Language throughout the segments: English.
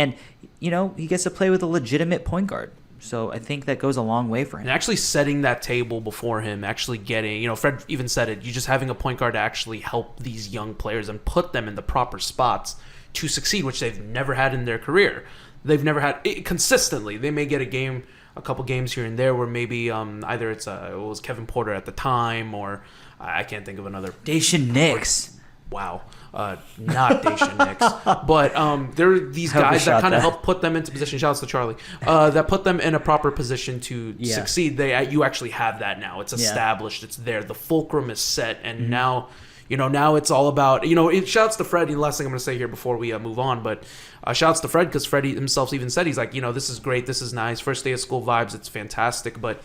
And, he gets to play with a legitimate point guard. So I think that goes a long way for him. And actually setting that table before him, actually getting, Fred even said it, you just having a point guard to actually help these young players and put them in the proper spots to succeed, which they've never had in their career. They've never had it consistently. They may get a couple games here and there where maybe either it was Kevin Porter at the time, or I can't think of another. Dacian Nix. Wow. Not Dacian Nix. But there are these guys that kind of help put them into position. Shout out to Charlie. That put them in a proper position to succeed. You actually have that now. It's established. It's there. The fulcrum is set. And now, now it's all about, shouts to Fred. The last thing I'm going to say here before we move on, but shouts to Fred, because Fred himself even said, he's like, this is great. This is nice. First day of school vibes. It's fantastic. But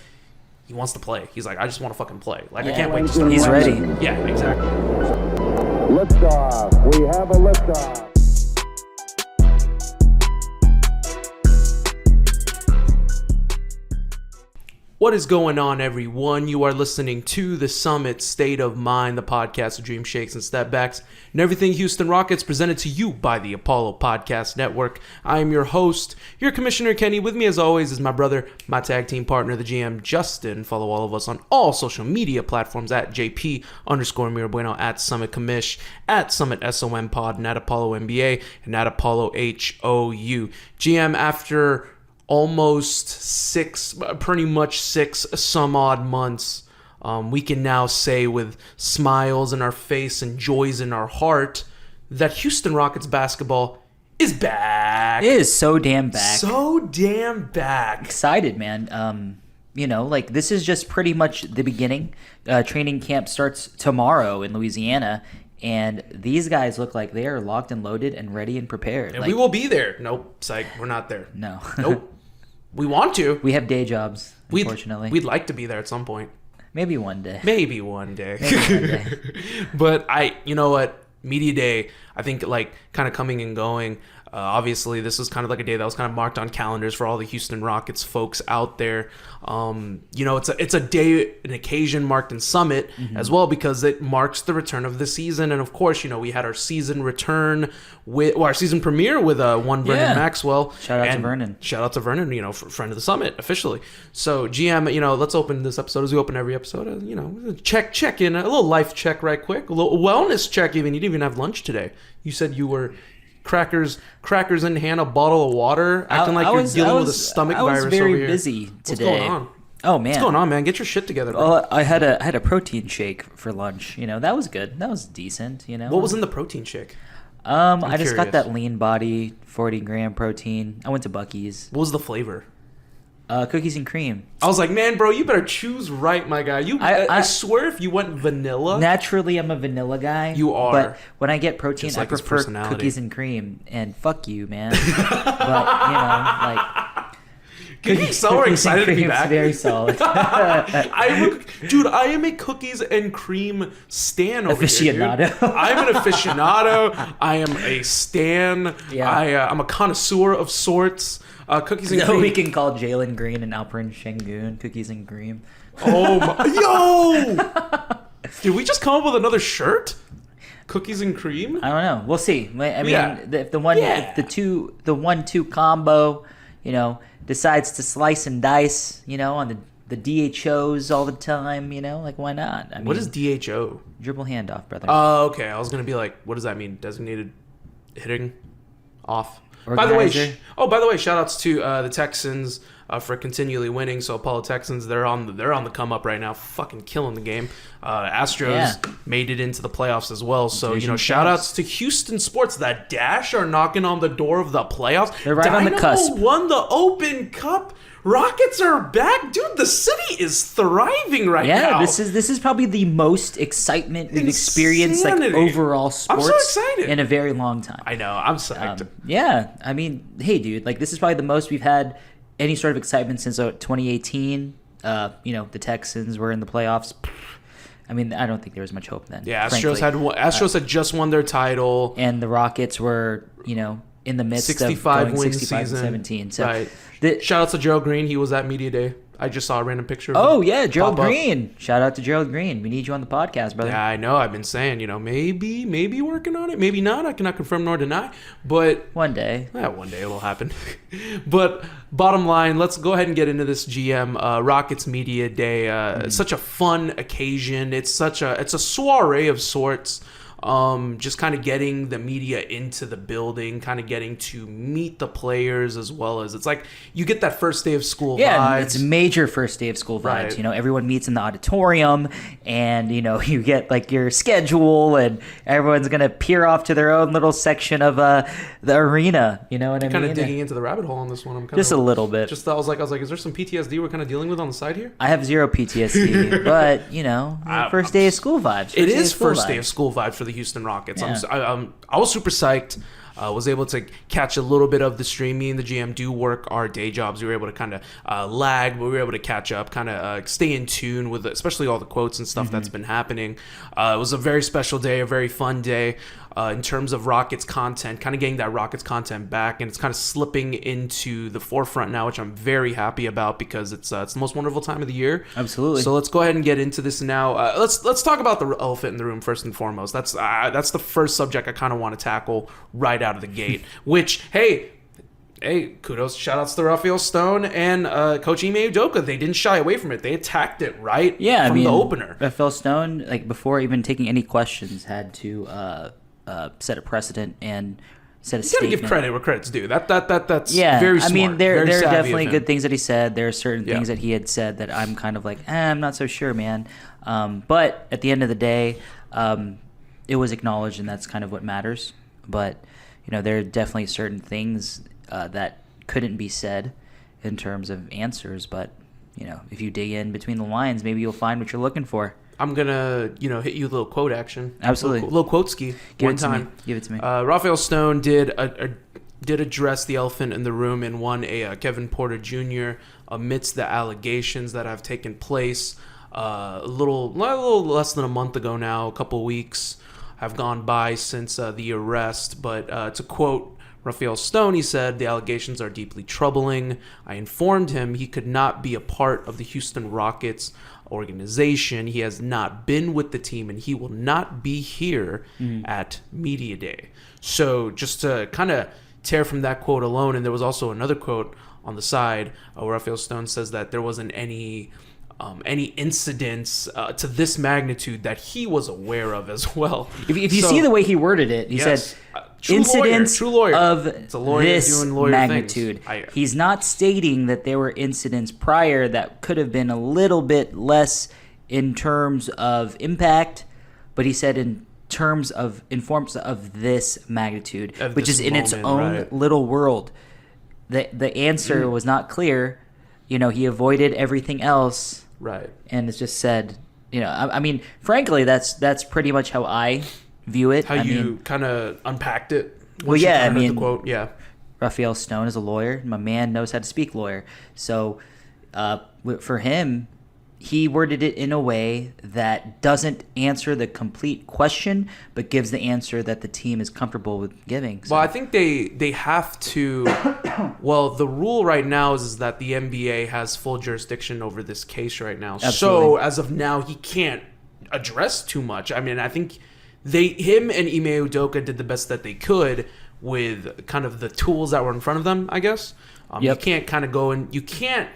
he wants to play. He's like, I just want to fucking play. Like, I can't wait to start. He's ready. Yeah, exactly. Liftoff. We have a liftoff. What is going on, everyone? You are listening to The Summit State of Mind, the podcast of dream shakes and step backs, and everything Houston Rockets, presented to you by the Apollo Podcast Network. I am your host, your Commissioner Kenny. With me, as always, is my brother, my tag team partner, the GM, Justin. Follow all of us on all social media platforms at JP_Mirabueno, at Summit Commish, at Summit SOM Pod, and at Apollo NBA, and at Apollo HOU. GM, after almost pretty much six some odd months, we can now say with smiles in our face and joys in our heart that Houston Rockets basketball is back. It is so damn back. So damn back. Excited, man. This is just pretty much the beginning. Training camp starts tomorrow in Louisiana. And these guys look like they are locked and loaded and ready and prepared. And we will be there. Nope, psych, we're not there. No. Nope. We want to. We have day jobs, unfortunately. We'd like to be there at some point. Maybe one day. Maybe one day. But you know what? Media Day, I think, kind of coming and going. Obviously, this was kind of like a day that was kind of marked on calendars for all the Houston Rockets folks out there. It's a day, an occasion marked in Summit as well, because it marks the return of the season. And of course, we had our season return our season premiere with Vernon Maxwell. Shout out to Vernon, friend of the Summit officially. So GM, let's open this episode as we open every episode. Check in, a little life check right quick, a little wellness check. Even you didn't even have lunch today. You said you were crackers in hand, a bottle of water, acting like you're dealing with a stomach virus over here. I was very busy today. What's going on? Oh man, what's going on, man? Get your shit together, bro. Well, I had a protein shake for lunch. That was good. That was decent. What was in the protein shake? I just got that lean body, 40-gram protein. I went to Buc-ee's. What was the flavor? Cookies and cream. I was like, man, bro, you better choose right, my guy. I swear, if you went vanilla. Naturally, I'm a vanilla guy. You are. But when I get protein, I prefer cookies and cream. And fuck you, man. But, Getting so excited to be back. Very solid. Dude, I am a cookies and cream stan over aficionado. Here, I'm an aficionado. I am a stan. Yeah. I'm a connoisseur of sorts. Cookies and cream. We can call Jalen Green and Alperen Şengün cookies and cream. Oh my! Yo! Did we just come up with another shirt? Cookies and cream? I don't know. We'll see. I mean, if the 1-2 combo, decides to slice and dice, on the DHOs all the time, why not? I mean, what is DHO? Dribble handoff, brother. Oh, okay. I was gonna be like, what does that mean? Designated hitting off. Organizer. By the way, shout outs to the Texans for continually winning. So Apollo Texans, they're on the come up right now, fucking killing the game. Astros made it into the playoffs as well. So shout outs to Houston sports. That Dash are knocking on the door of the playoffs. They're right on the cusp. Won the Open Cup. Rockets are back, dude. The city is thriving right now. Yeah, this is probably the most excitement we've experienced, overall sports. I'm so excited in a very long time. I know. I'm psyched. I mean, hey, dude, this is probably the most we've had any sort of excitement since 2018. The Texans were in the playoffs. I mean, I don't think there was much hope then. Yeah, Astros had just won their title, and the Rockets were, in the midst 65 of going win 65 season. and 17. So right. Shout out to Jalen Green. He was at Media Day. I just saw a random picture of Oh, him yeah, Gerald pop up. Green. Shout out to Gerald Green. We need you on the podcast, brother. Yeah, I know. I've been saying, maybe working on it, maybe not. I cannot confirm nor deny. But One day. one day it'll happen. But bottom line, let's go ahead and get into this GM Rockets Media Day. It's such a fun occasion. It's a soiree of sorts. Just kind of getting the media into the building, kind of getting to meet the players, as well as it's like you get that first day of school vibes. It's major first day of school vibes. Right. Everyone meets in the auditorium, and you get like your schedule, and everyone's gonna peer off to their own little section of the arena. You know what I mean? Kind of digging into the rabbit hole on this one. I'm kind just a little bit. Just I was like, is there some PTSD we're kind of dealing with on the side here? I have zero PTSD, but first day of school vibes. It is first day of school vibes for the Houston Rockets. Yeah. I was super psyched. Was able to catch a little bit of the stream. Me and the GM do work our day jobs. We were able to kind of lag, but we were able to catch up, kind of stay in tune with especially all the quotes and stuff that's been happening. It was a very special day, a very fun day in terms of Rockets content, kind of getting that Rockets content back, and it's kind of slipping into the forefront now, which I'm very happy about because it's the most wonderful time of the year. Absolutely. So let's go ahead and get into this now. Let's talk about the elephant in the room first and foremost. That's the first subject I kind of want to tackle right out of the gate. Which, hey, kudos, shout outs to Rafael Stone and Coach Ime Udoka. They didn't shy away from it. They attacked it right from the opener. Rafael Stone, like before even taking any questions, had to set a precedent and set a statement. You gotta give credit where credit's due. That's yeah, very smart. I mean, there are definitely good good things that he said. There are certain things that he had said that I'm kind of like, I'm not so sure, man. But at the end of the day, it was acknowledged, and that's kind of what matters. But there are definitely certain things that couldn't be said in terms of answers. But if you dig in between the lines, maybe you'll find what you're looking for. I'm gonna, hit you a little quote action. Absolutely. A little quote ski. Give One it to time. me. Give it to me. Rafael Stone did address the elephant in the room and won a Kevin Porter Jr. amidst the allegations that have taken place a little less than a month ago now. A couple weeks have gone by since the arrest. But to quote Rafael Stone, he said, "The allegations are deeply troubling. I informed him he could not be a part of the Houston Rockets organization. He has not been with the team, and he will not be here at Media Day." So just to kind of tear from that quote alone, and there was also another quote on the side where Rafael Stone says that there wasn't any incidents to this magnitude that he was aware of as well. If you see the way he worded it, he said incidents true lawyer. of It's a lawyer this doing lawyer magnitude. He's not stating that there were incidents prior that could have been a little bit less in terms of impact, but he said in forms of this magnitude, which is in its own little world. The answer was not clear. He avoided everything else. Right. And it's just said, I mean, frankly, that's pretty much how I view it. How you kind of unpacked it. Well, yeah, the quote, yeah. Rafael Stone is a lawyer. My man knows how to speak lawyer. So for him, he worded it in a way that doesn't answer the complete question, but gives the answer that the team is comfortable with giving. So. Well, I think they have to. Well, the rule right now is that the NBA has full jurisdiction over this case right now. Absolutely. So as of now, he can't address too much. I mean, I think him and Ime Udoka did the best that they could with kind of the tools that were in front of them, I guess. You can't kind of go and you can't,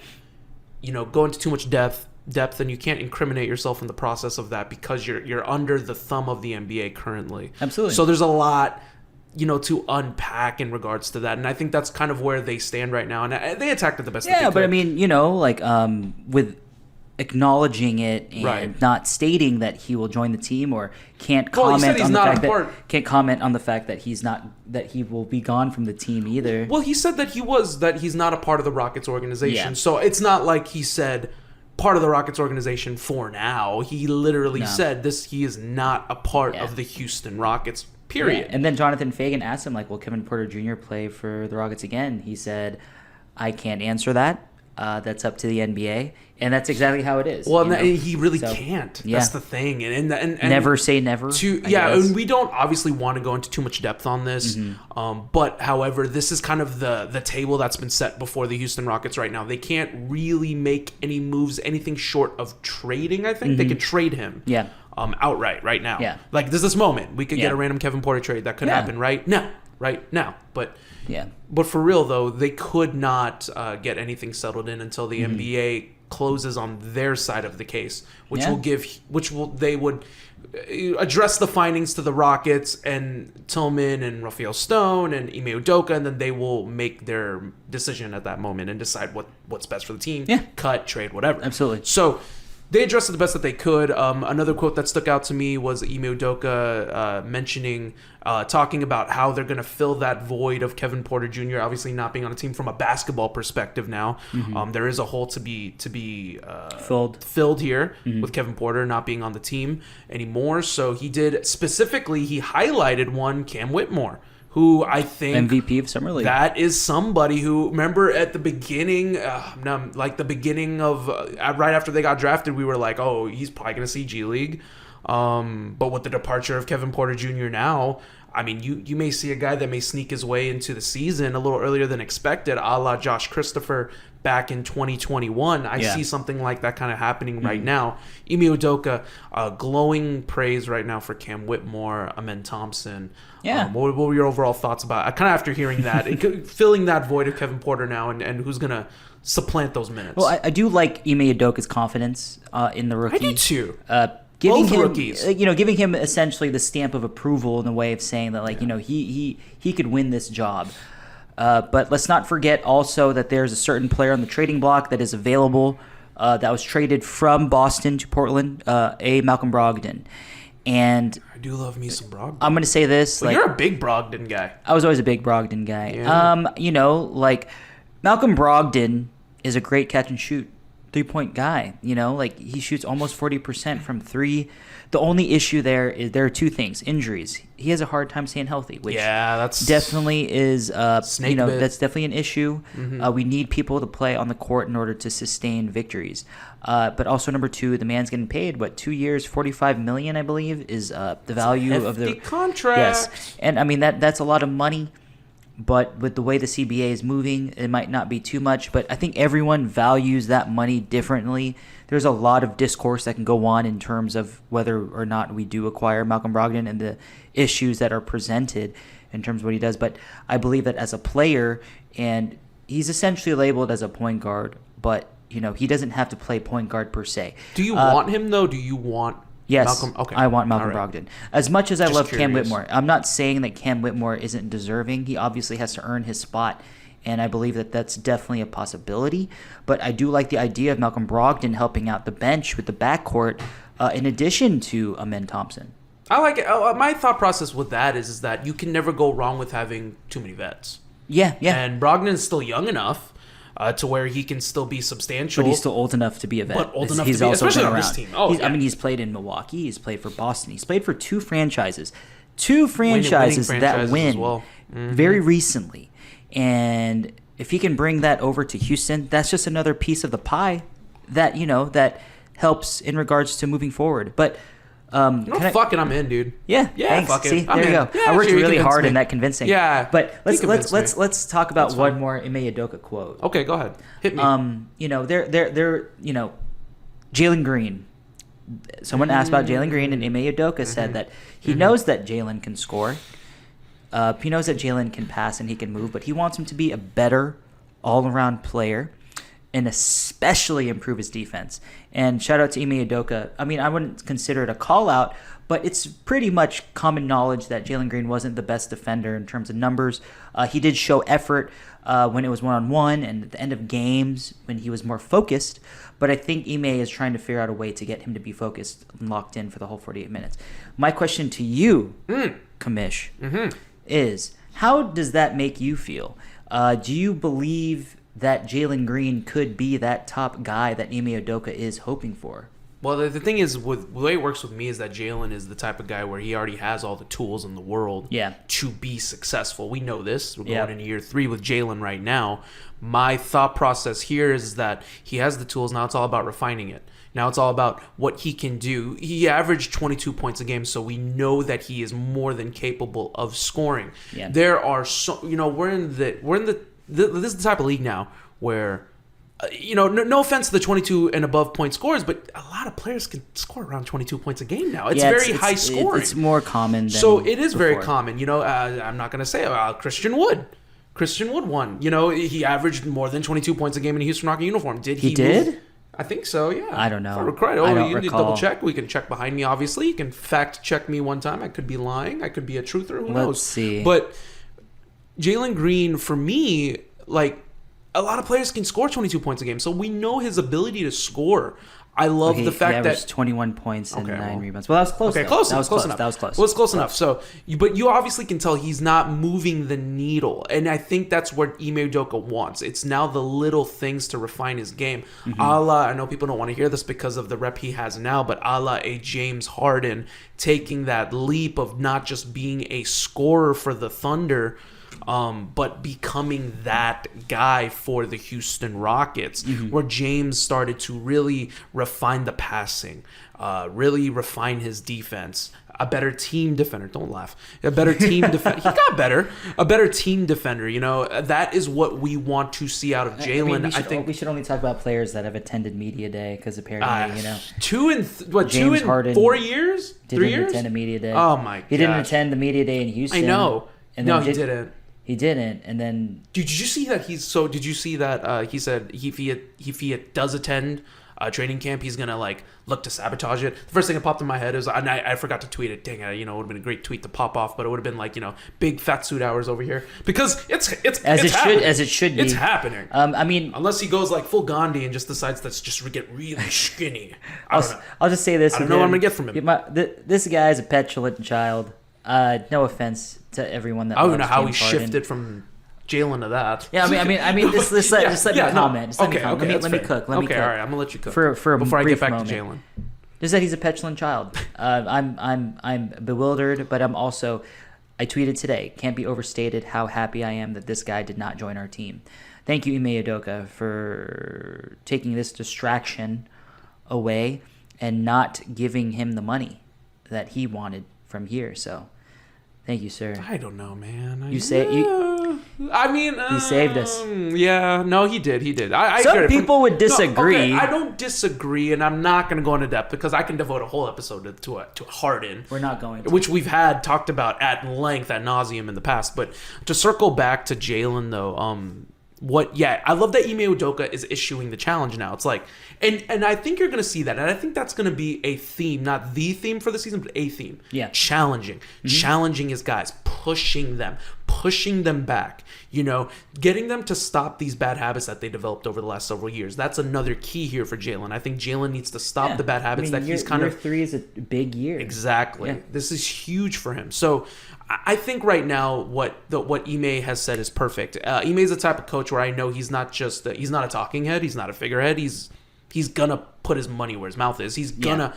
go into too much depth, and you can't incriminate yourself in the process of that because you're under the thumb of the NBA currently. Absolutely. So there's a lot, to unpack in regards to that, and I think that's kind of where they stand right now. And they attacked it the best that they could. Yeah, but I mean, with acknowledging it and not stating that he will join the team or can't comment on the fact that he will be gone from the team either. Well, he said that he's not a part of the Rockets organization. Yeah. So it's not like he said part of the Rockets organization for now. He literally said he is not a part of the Houston Rockets, period. Yeah. And then Jonathan Fagan asked him, will Kevin Porter Jr. play for the Rockets again? He said, I can't answer that. that's up to the NBA, and that's exactly how it is. Well, he really can't. Yeah. That's the thing, and never say never. And we don't obviously want to go into too much depth on this, Mm-hmm. but however, this is kind of the table that's been set before the Houston Rockets right now. They can't really make any moves, anything short of trading. I think they could trade him. Yeah. Outright right now. Yeah. Like there's this moment we could get a random Kevin Porter trade that could happen right now. But for real though, they could not get anything settled in until the NBA closes on their side of the case, they would address the findings to the Rockets and Tillman and Raphael Stone and Ime Udoka, and then they will make their decision at that moment and decide what's best for the team. Yeah. Cut, trade, whatever. Absolutely. So they addressed it the best that they could. Another quote that stuck out to me was Ime Udoka talking about how they're going to fill that void of Kevin Porter Jr. obviously not being on a team from a basketball perspective now. There is a hole to be filled here with Kevin Porter not being on the team anymore. So he highlighted one Cam Whitmore, who I think MVP of Summer League. That is somebody who, remember at the beginning, right after they got drafted, we were like, oh, he's probably going to see G League. But with the departure of Kevin Porter Jr. now, I mean, you may see a guy that may sneak his way into the season a little earlier than expected, a la Josh Christopher back in 2021. I see something like that kind of happening right now. Ime Udoka, glowing praise right now for Cam Whitmore, Amen Thompson. Yeah. What were your overall thoughts about it? Kind of after hearing that, filling that void of Kevin Porter now, and who's going to supplant those minutes? Well, I do like Ime Udoka's confidence in the rookie. I do too. Giving Both him, rookies. Giving him essentially the stamp of approval in the way of saying that, he could win this job. But let's not forget also that there's a certain player on the trading block that is available that was traded from Boston to Portland, Malcolm Brogdon. And I do love me some Brogdon. I'm going to say this. Well, you're a big Brogdon guy. I was always a big Brogdon guy. Yeah. Malcolm Brogdon is a great catch and shoot 3-point guy. He shoots almost 40% from three. The only issue there are two things: injuries. He has a hard time staying healthy, which that's definitely is snake bit. That's definitely an issue. We need people to play on the court in order to sustain victories. But also number two, the man's getting paid 2 years, $45 million, I believe, is the value of the contract. Yes, and I mean that's a lot of money. But with the way the CBA is moving, it might not be too much. But I think everyone values that money differently. There's a lot of discourse that can go on in terms of whether or not we do acquire Malcolm Brogdon and the issues that are presented in terms of what he does. But I believe that as a player, and he's essentially labeled as a point guard, but he doesn't have to play point guard per se. Do you want him though? Do you want? Yes, Malcolm? Okay. I want Malcolm right. Brogdon. As much as I love curious. Cam Whitmore, I'm not saying that Cam Whitmore isn't deserving. He obviously has to earn his spot, and I believe that that's definitely a possibility. But I do like the idea of Malcolm Brogdon helping out the bench with the backcourt in addition to Amen Thompson. I like it. My thought process with that is that you can never go wrong with having too many vets. Yeah. And Brogdon is still young enough to where he can still be substantial. But he's still old enough to be a vet. But old enough he's to be, also especially been on around. this team. I mean, he's played in Milwaukee. He's played for Boston. He's played for two franchises. Two franchises that win as well. very recently. And if he can bring that over to Houston, that's just another piece of the pie that, that helps in regards to moving forward. But fuck it, I'm in, dude. Yeah, thanks. Fuck it. See, I'm there you in. go. Yeah, I worked really hard me. in that convincing. Yeah, but let's talk about one more Ime Udoka quote. Okay, go ahead. Hit me. They're Jalen Green. Someone asked about Jalen Green, and Ime Udoka said that he knows that Jalen can score. He knows that Jalen can pass and he can move, but he wants him to be a better all-around player and especially improve his defense. And shout out to Ime Udoka. I mean, I wouldn't consider it a call-out, but it's pretty much common knowledge that Jalen Green wasn't the best defender in terms of numbers. He did show effort when it was one-on-one and at the end of games when he was more focused. But I think Ime is trying to figure out a way to get him to be focused and locked in for the whole 48 minutes. My question to you, Kamish, is how does that make you feel? Do you believe that Jalen Green could be that top guy that Ime Udoka is hoping for? Well, the thing is, with the way it works with me is that Jalen is the type of guy where he already has all the tools in the world to be successful. We know this. We're going into year 3 with Jalen right now. My thought process here is that he has the tools. Now it's all about refining it. Now it's all about what he can do. He averaged 22 points a game, so we know that he is more than capable of scoring. Yeah. There are so, this is the type of league now where, no offense to the 22 and above point scores, but a lot of players can score around 22 points a game now. It's very high scoring. It's more common than so it is before. Very common. I'm not going to say Christian Wood. Christian Wood won. He averaged more than 22 points a game in a Houston Rocket uniform. Did he? Did? I think so, yeah. I don't know. If I recall. I don't you recall. Can double check. We can check behind me, obviously. You can fact check me one time. I could be lying. I could be a truther. Who knows? Let's see. But Jalen Green, for me, a lot of players can score 22 points a game. So we know his ability to score. I love the fact that 21 points and 9 rebounds. Well, that was close. Okay, close enough. That was close. Well, it's close enough. So, but you obviously can tell he's not moving the needle, and I think that's what Ime Udoka wants. It's now the little things to refine his game. I know people don't want to hear this because of the rep he has now, but a la a James Harden taking that leap of not just being a scorer for the Thunder, but becoming that guy for the Houston Rockets, where James started to really refine the passing, really refine his defense, a better team defender. Don't laugh. A better team defender. He got better. A better team defender. That is what we want to see out of Jalen. I think we should only talk about players that have attended media day because apparently, 2 in Harden 4 years, 3 years. Didn't attend a media day. Oh my god. He didn't attend the media day in Houston. I know. No, he didn't. He didn't, and then... Did you see that Did you see that he said if he does attend training camp, he's going to, look to sabotage it? The first thing that popped in my head is... And I forgot to tweet it. Dang it, it would have been a great tweet to pop off, but it would have been, big fat suit hours over here. Because it's happening. As it should be. It's happening. Unless he goes, full Gandhi and just decides to just get really skinny. I'll just say this. I don't know what I'm going to get from him. This guy is a petulant child. No offense to everyone that. I don't know how James he Harden. shifted from Jalen to that. Yeah, I mean, just let me comment. Let me cook. Let me cook. All right, I'm gonna let you cook for a before I brief get back moment. to Jalen. Just that he's a petulant child. I'm bewildered, but I'm also. I tweeted today. Can't be overstated how happy I am that this guy did not join our team. Thank you, Ime Udoka, for taking this distraction away and not giving him the money that he wanted from here. So. Thank you, sir. I don't know, man. He saved us. Yeah, no, he did. Some people would disagree. No, okay, I don't disagree, and I'm not going to go into depth because I can devote a whole episode to Harden. We're not going to. Which we've talked about at length, ad nauseum in the past. But to circle back to Jalen, though, I love that Ime Udoka is issuing the challenge now. It's and I think you're going to see that. And I think that's going to be a theme, not the theme for the season, but a theme. Yeah. Challenging his guys, pushing them back, getting them to stop these bad habits that they developed over the last several years. That's another key here for Jalen. I think Jalen needs to stop the bad habits he's kind of... Year 3 is a big year. Exactly. Yeah. This is huge for him. So I think right now what Ime has said is perfect. Ime is the type of coach where I know he's not a talking head. He's not a figurehead. He's gonna put his money where his mouth is. He's gonna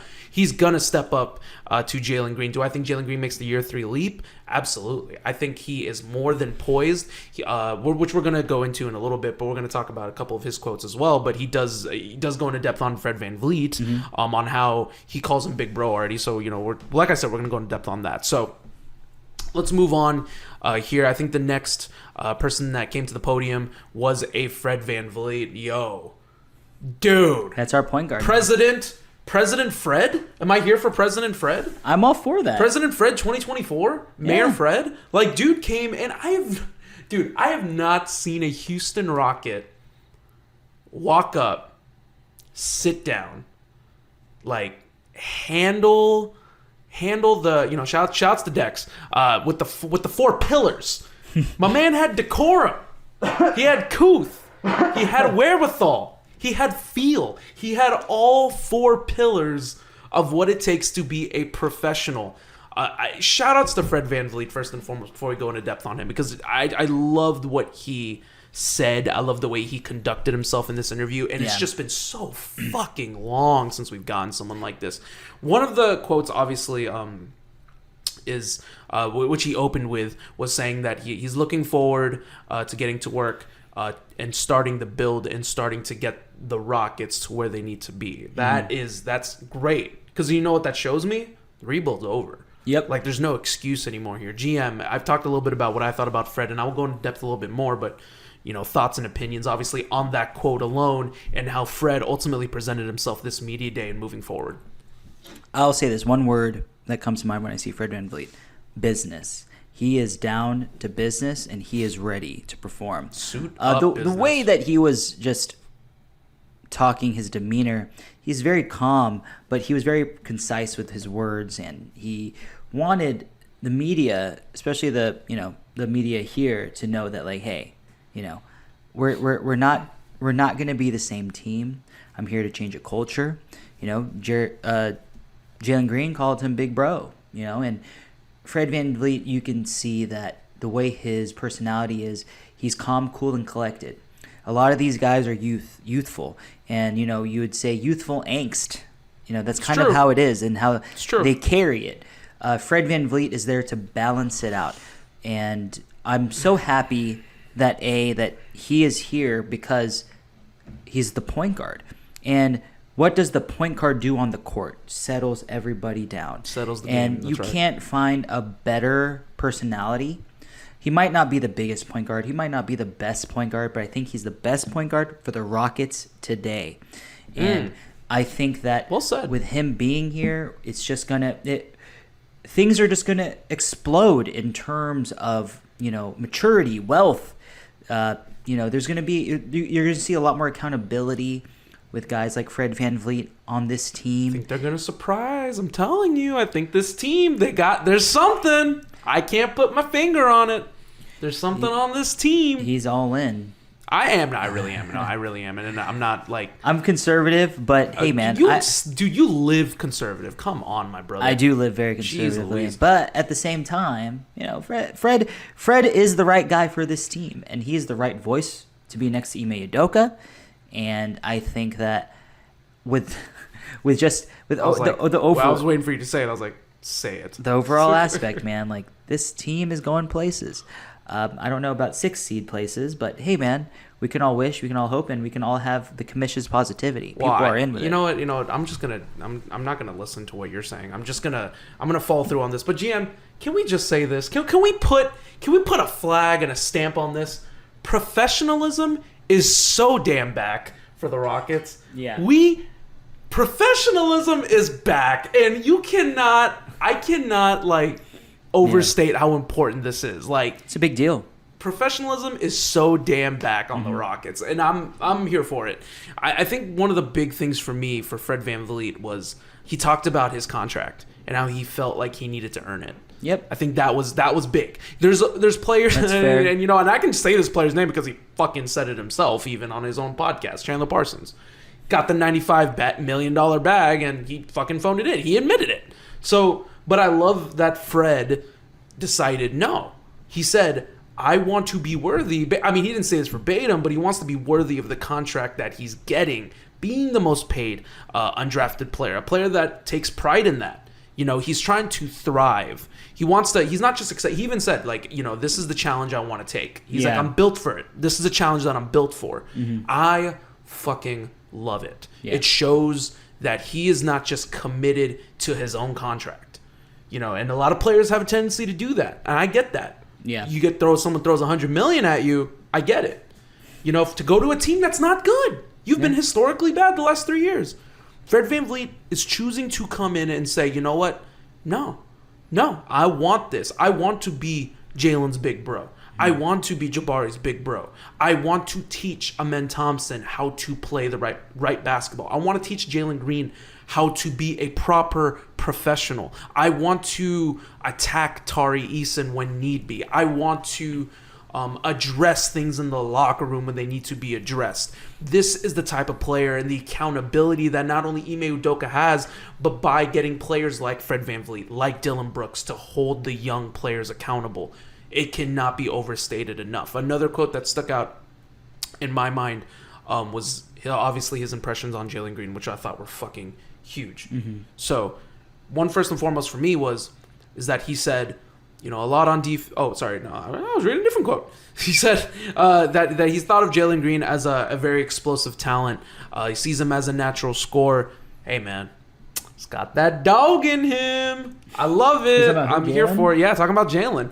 step up to Jalen Green. Do I think Jalen Green makes the year 3 leap? Absolutely. I think he is more than poised, which we're gonna go into in a little bit. But we're gonna talk about a couple of his quotes as well. But he does go into depth on Fred VanVleet, on how he calls him Big Bro already. So we're like I said, we're gonna go into depth on that. So let's move on here. I think the next person that came to the podium was a Fred VanVleet. Yo. Dude, that's our point guard. President Fred? Am I here for President Fred? I'm all for that. President Fred 2024? Mayor Fred? Dude came and I have not seen a Houston Rocket walk up, sit down, handle the, shouts to Dex, with the 4 pillars. My man had decorum. He had couth. He had wherewithal. He had feel. He had all 4 pillars of what it takes to be a professional. Shout outs to Fred VanVleet first and foremost before we go into depth on him, because I loved what he said. I love the way he conducted himself in this interview. And it's just been so fucking long since we've gotten someone like this. One of the quotes, obviously, is which he opened with, was saying that he's looking forward to getting to work and starting the build and starting to get the Rockets to where they need to be. That's great, because you know what that shows me? The rebuild's over. Yep. Like, there's no excuse anymore here. GM, I've talked a little bit about what I thought about Fred, and I will go into depth a little bit more, but thoughts and opinions obviously on that quote alone and how Fred ultimately presented himself this media day and moving forward. I'll say this one word that comes to mind when I see Fred VanVleet: business. He is down to business, and he is ready to perform. Suit up the way that he was just talking, his demeanor, he's very calm, but he was very concise with his words, and he wanted the media, especially the media here, to know that, like, hey, we're not going to be the same team. I'm here to change a culture. Jalen Green called him Big Bro, and Fred VanVleet, you can see that the way his personality is, he's calm, cool, and collected. A lot of these guys are youthful, and you would say youthful angst. That's kind of how it is and how they carry it. Fred VanVleet is there to balance it out, and I'm so happy that he is here, because he's the point guard. And what does the point guard do on the court? Settles everybody down. Settles the game. And you can't find a better personality. He might not be the biggest point guard. He might not be the best point guard, but I think he's the best point guard for the Rockets today. And I think that with him being here, it's just things are just gonna explode in terms of maturity, wealth. There's gonna be, you're gonna see a lot more accountability with guys like Fred VanVleet on this team. I think they're gonna surprise. I'm telling you. I think this team, there's something. I can't put my finger on it. There's something on this team. He's all in. I am. No, I really am. No, I really am. And I'm not like... I'm conservative, but hey, man. Dude, you live conservative. Come on, my brother. I do live very conservatively. But at the same time, Fred is the right guy for this team. And he's the right voice to be next to Ime Udoka. And I think that with the overall... I was waiting for you to say it. I was like, say it. The overall aspect, man, like, this team is going places. I don't know about 6 seed places, but hey, man, we can all wish, we can all hope, and we can all have the commission's positivity. People are in with it. You know what? I'm not gonna listen to what you're saying. I'm gonna follow through on this. But GM, can we just say this? Can we put a flag and a stamp on this? Professionalism is so damn back for the Rockets. Yeah. Professionalism is back, and I cannot overstate how important this is. Like, it's a big deal. Professionalism is so damn back on the Rockets, and I'm here for it. I think one of the big things for me, for Fred VanVleet, was he talked about his contract and how he felt like he needed to earn it. Yep. I think that was big. There's players, and I can say this player's name because he fucking said it himself, even on his own podcast. Chandler Parsons got the $95 million bag, and he fucking phoned it in. He admitted it. So, but I love that Fred decided no. He said, I want to be worthy. I mean, he didn't say this verbatim, but he wants to be worthy of the contract that he's getting, being the most paid undrafted player, a player that takes pride in that. He's trying to thrive. He wants to, he's not just excited. He even said, this is the challenge I want to take. He's like, I'm built for it. This is a challenge that I'm built for. Mm-hmm. I fucking love it. Yeah. It shows that he is not just committed to his own contract. And a lot of players have a tendency to do that. And I get that. Yeah. Someone throws $100 million at you, I get it. To go to a team that's not good. You've been historically bad the last 3 years. Fred VanVleet is choosing to come in and say, you know what? No, I want this. I want to be Jalen's big bro. I want to be Jabari's big bro. I want to teach Amen Thompson how to play the right basketball. I want to teach Jalen Green how to be a proper professional. I want to attack Tari Eason when need be. I want to address things in the locker room when they need to be addressed. This is the type of player and the accountability that not only Ime Udoka has, but by getting players like Fred VanVleet, like Dillon Brooks, to hold the young players accountable. It cannot be overstated enough. Another quote that stuck out in my mind, was obviously his impressions on Jalen Green, which I thought were fucking huge. So, first and foremost for me is that he said, a lot on Oh, sorry, no, I was reading a different quote. He said that he's thought of Jalen Green as a very explosive talent. He sees him as a natural scorer. Hey, man, he's got that dog in him. I love it. I'm here for it. Yeah, talking about Jalen.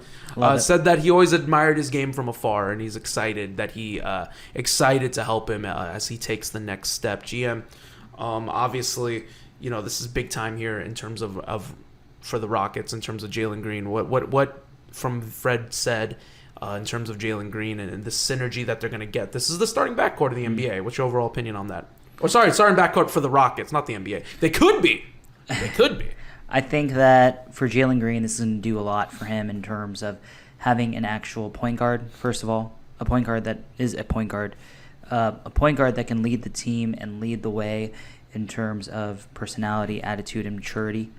Said that he always admired his game from afar, and he's excited to help him as he takes the next step. GM, obviously, this is big time here in terms of for the Rockets in terms of Jalen Green. What from Fred said in terms of Jalen Green and the synergy that they're going to get. This is the starting backcourt of the NBA. What's your overall opinion on that? Or sorry, starting backcourt for the Rockets, not the NBA. They could be. I think that for Jalen Green, this is going to do a lot for him in terms of having an actual point guard, first of all, a point guard that is a point guard that can lead the team and lead the way in terms of personality, attitude, and maturity.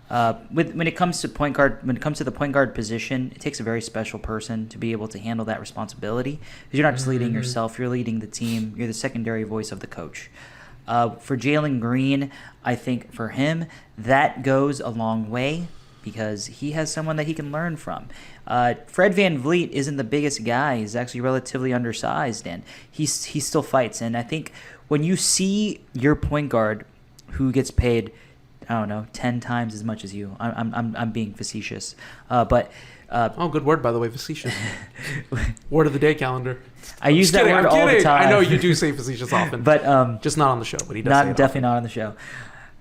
When it comes to the point guard position, it takes a very special person to be able to handle that responsibility. Because you're not just leading yourself, you're leading the team. You're the secondary voice of the coach. For Jalen Green, I think for him, that goes a long way because he has someone that he can learn from. Fred VanVleet isn't the biggest guy. He's actually relatively undersized, and he still fights. And I think when you see your point guard who gets paid, I don't know, 10 times as much as you. I'm being facetious, but good word, by the way, facetious. Word of the day calendar. I use that word all the time. I know you do say facetious often, but just not on the show. But he does. Definitely not on the show.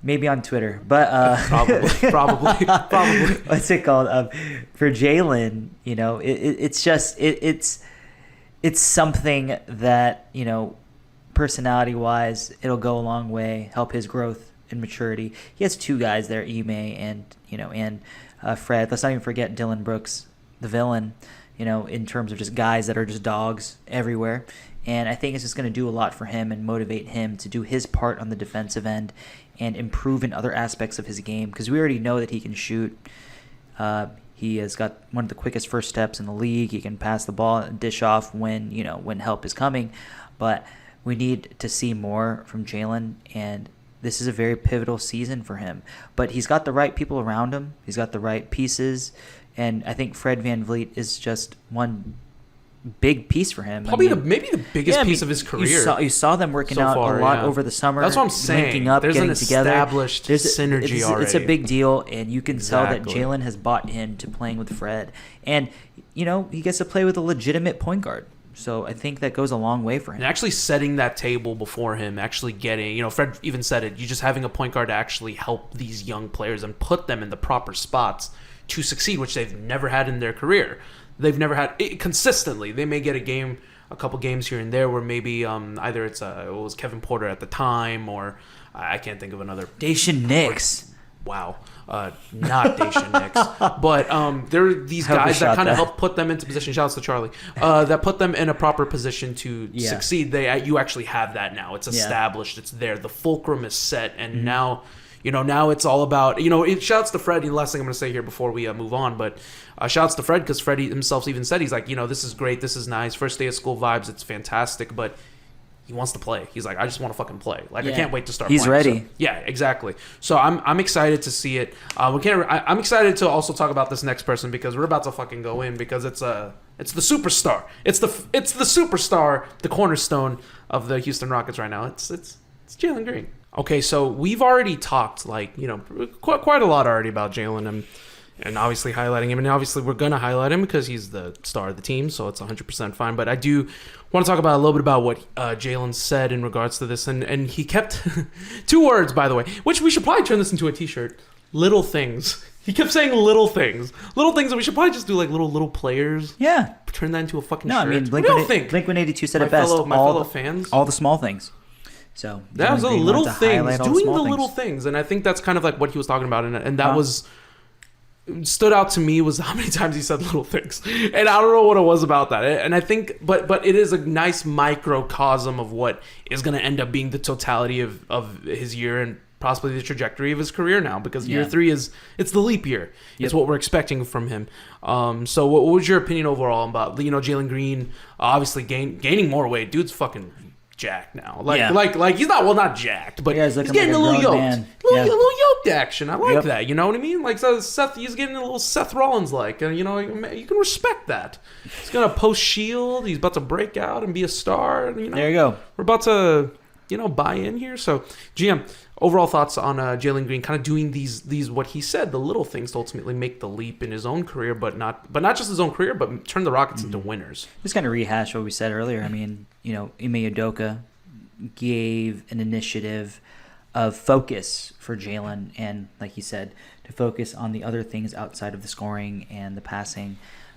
Maybe on Twitter, but probably. What's it called? For Jalen, it's something that personality-wise, it'll go a long way, help his growth and maturity. He has two guys there, Ime and Fred. Let's not even forget Dylan Brooks, the villain, in terms of just guys that are just dogs everywhere. And I think it's just going to do a lot for him and motivate him to do his part on the defensive end and improve in other aspects of his game because we already know that he can shoot. He has got one of the quickest first steps in the league. He can pass the ball and dish off when help is coming. But we need to see more from Jalen, and this is a very pivotal season for him. But he's got the right people around him. He's got the right pieces. And I think Fred VanVleet is just one big piece for him. Probably maybe the biggest piece of his career. You saw them working out a lot over the summer. That's what I'm saying. Linking up, There's getting an together. Established synergy already. It's a big deal, and you can tell that Jalen has bought into playing with Fred. And, he gets to play with a legitimate point guard. So I think that goes a long way for him. And actually setting that table before him, actually getting, Fred even said it, you just having a point guard to actually help these young players and put them in the proper spots to succeed, which they've never had in their career. They've never had it consistently. They may get a couple games here and there where maybe either it was Kevin Porter at the time or I can't think of another. Dacian Nix. Wow. Not Dacian Nix. But there are these guys that kind of help put them into position. Shouts to Charlie. That put them in a proper position to succeed. You actually have that now. It's established. It's there. The fulcrum is set. And now, now it's all about, shouts to Fred. The last thing I'm going to say here before we move on, but shouts to Fred because Fred himself even said, he's like, this is great. This is nice. First day of school vibes. It's fantastic. But he wants to play. He's like, I just want to fucking play. I can't wait to start playing. He's ready. So, yeah, exactly. So I'm excited to see it. I'm excited to also talk about this next person because we're about to fucking go in because it's the superstar. It's the superstar, the cornerstone of the Houston Rockets right now. It's Jalen Green. Okay, so we've already talked quite a lot already about Jalen and obviously highlighting him. And obviously we're going to highlight him because he's the star of the team, so it's 100% fine. But I do want to talk about a little bit about what Jalen said in regards to this. And he kept two words, by the way, which we should probably turn this into a t-shirt. Little things. He kept saying little things. Little things that we should probably just do like little players. Yeah. Turn that into a fucking shirt. No, I mean, Blink-182 said it best. My fellow fans. All the small things. So that was the little things. Doing the little things. And I think that's kind of like what he was talking about. And that was... stood out to me was how many times he said little things, and I don't know what it was about that. And I think, but it is a nice microcosm of what is going to end up being the totality of his year and possibly the trajectory of his career now, because year Yeah. 3 it's the leap year. It's what we're expecting from him. So what was your opinion overall about Jalen Green? Obviously gaining more weight. Dude's fucking jacked now. Like he's not jacked, but he's getting a little yoked. A little yoked action. I like that. You know what I mean? Like, so he's getting a little Seth Rollins like, and you can respect that. He's gonna post Shield. He's about to break out and be a star. And, there you go. We're about to buy in here. So GM, overall thoughts on Jalen Green kind of doing these what he said, the little things to ultimately make the leap in his own career, but not just his own career, but turn the Rockets into winners. Just kind of rehash what we said earlier. I mean, Ime Udoka gave an initiative of focus for Jalen, and like he said, to focus on the other things outside of the scoring and the passing.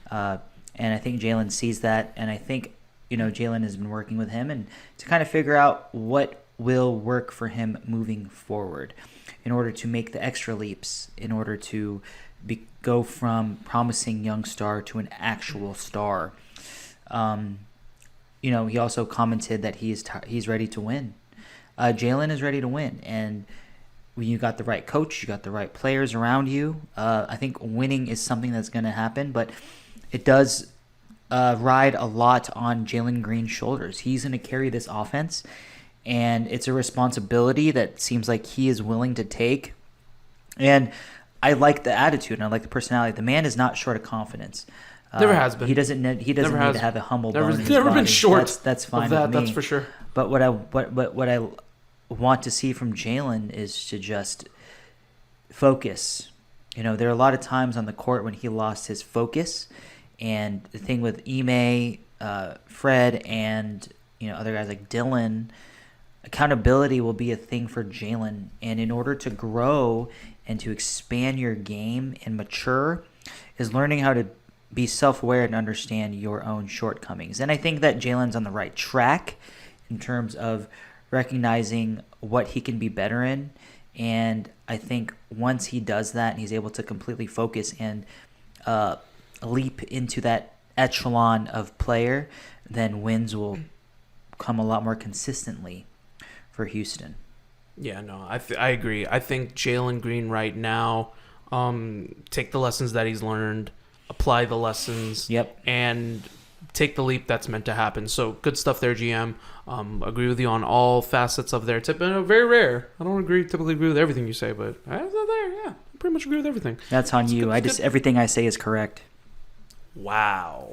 And I think Jalen sees that, and I think Jalen has been working with him and to kind of figure out what will work for him moving forward in order to make the extra leaps, in order to go from promising young star to an actual star. He also commented that he's ready to win. Jalen is ready to win, and when you got the right coach, you got the right players around you, I think winning is something that's going to happen, but it does ride a lot on Jalen Green's shoulders. He's going to carry this offense, and it's a responsibility that seems like he is willing to take. And I like the attitude, and I like the personality. The man is not short of confidence. Never has been. He doesn't need to have a humble bone in his never body. been short. That's fine of that. with me. That's for sure. But what I want to see from Jalen is to just focus. There are a lot of times on the court when he lost his focus, and the thing with Ime, Fred, and other guys like Dylan, accountability will be a thing for Jalen. And in order to grow and to expand your game and mature, is learning how to be self-aware and understand your own shortcomings. And I think that Jalen's on the right track in terms of recognizing what he can be better in. And I think once he does that and he's able to completely focus and leap into that echelon of player, then wins will come a lot more consistently for Houston. Yeah, no, I agree. I think Jalen Green right now, take the lessons that he's learned, apply the lessons, and take the leap that's meant to happen. So good stuff there, GM. Agree with you on all facets of their tip. Very rare. I don't typically agree with everything you say, but there, I pretty much agree with everything. That's on you. Everything I say is correct. Wow.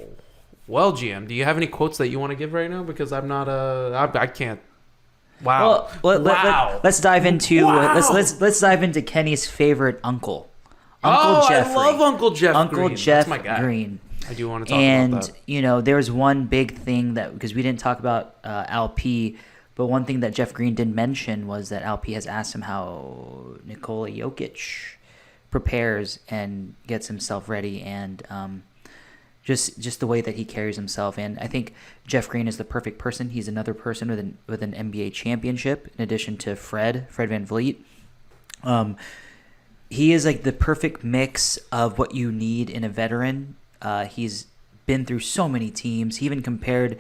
Well, GM, do you have any quotes that you want to give right now? Because I'm not I can't. Wow. Well, let's dive into let's dive into Kenny's favorite uncle. Jeffrey. I love Uncle Jeff Green. Uncle Jeff That's my guy. Green. I do want to talk about that. And, there's one big thing that, because we didn't talk about LP, but one thing that Jeff Green didn't mention was that LP has asked him how Nikola Jokic prepares and gets himself ready, and just the way that he carries himself. And I think Jeff Green is the perfect person. He's another person with an NBA championship, in addition to Fred VanVleet. He is like the perfect mix of what you need in a veteran. He's been through so many teams. He even compared